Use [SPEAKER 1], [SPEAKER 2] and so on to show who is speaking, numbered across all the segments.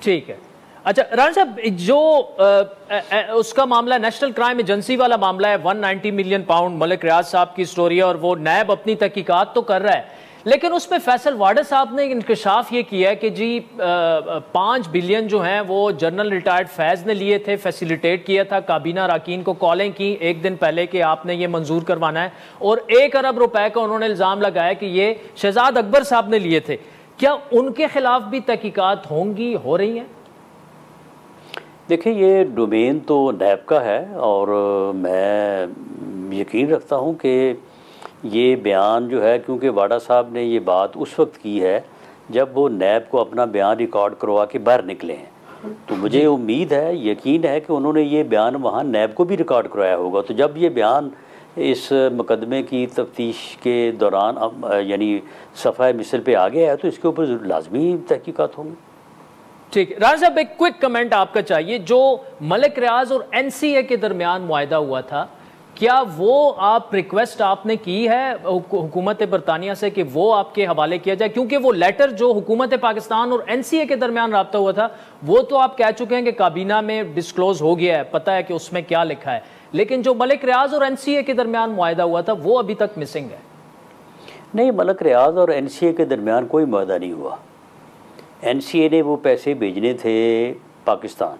[SPEAKER 1] ठीक है। अच्छा राना साहब, जो उसका मामला नेशनल क्राइम एजेंसी वाला मामला है, 190 मिलियन पाउंड मलिक रियाज साहब की स्टोरी है और वो नैब अपनी तहकीकात तो कर रहा है, लेकिन उसमें फैसल वाडा साहब ने इंकशाफ ये किया है कि जी 5 बिलियन जो हैं वो जनरल रिटायर्ड फैज़ ने लिए थे, फैसिलिटेट किया था, काबीना अरकान को कॉलें की एक दिन पहले कि आपने ये मंजूर करवाना है, और 1 अरब रुपए का उन्होंने इल्ज़ाम लगाया कि ये शहजाद अकबर साहब ने लिए थे। क्या उनके खिलाफ भी तहकीकात होंगी, हो रही हैं?
[SPEAKER 2] देखिए, ये डोमेन तो नैब का है और मैं यकीन रखता हूँ कि ये बयान जो है, क्योंकि वाडा साहब ने ये बात उस वक्त की है जब वो नैब को अपना बयान रिकॉर्ड करवा के बाहर निकले हैं, तो मुझे उम्मीद है, यकीन है कि उन्होंने ये बयान वहाँ नैब को भी रिकॉर्ड करवाया होगा। तो जब ये बयान इस मुकदमे की तफ्तीश के दौरान यानी सफ़ा मिसल पे आ गया है, तो इसके ऊपर लाजमी तहकीकात होंगी।
[SPEAKER 1] ठीक है। राना साहब, एक क्विक कमेंट आपका चाहिए। जो मलिक रियाज और एनसीए के दरमियान मुआहदा हुआ था, क्या वो आप रिक्वेस्ट आपने की है हुकूमत बरतानिया से कि वो आपके हवाले किया जाए? क्योंकि वो लेटर जो हुकूमत पाकिस्तान और एनसीए के दरमियान राब्ता हुआ था, वो तो आप कह चुके हैं कि काबीना में डिस्क्लोज हो गया है, पता है कि उसमें क्या लिखा है, लेकिन जो मलिक रियाज और एनसीए के दरमियान मुआहदा हुआ था वो अभी तक मिसिंग है।
[SPEAKER 2] नहीं, मलिक रियाज और एनसीए के दरमियान कोई मुआहदा नहीं हुआ। एनसीए ने वो पैसे भेजने थे पाकिस्तान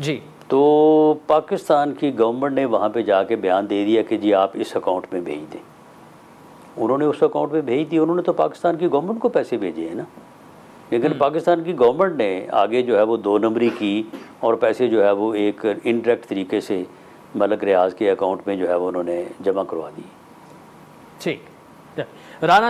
[SPEAKER 1] जी,
[SPEAKER 2] तो पाकिस्तान की गवर्नमेंट ने वहाँ पे जाके बयान दे दिया कि जी आप इस अकाउंट में भेज दें। उन्होंने उस अकाउंट में भेज दिया, उन्होंने तो पाकिस्तान की गवर्नमेंट को पैसे भेजे हैं ना, लेकिन पाकिस्तान की गवर्नमेंट ने आगे जो है वो 2 नंबरी की और पैसे जो है वो एक इनडायरेक्ट तरीके से मलिक रियाज के अकाउंट में जो है वो उन्होंने जमा करवा दिए।
[SPEAKER 1] ठीक। राना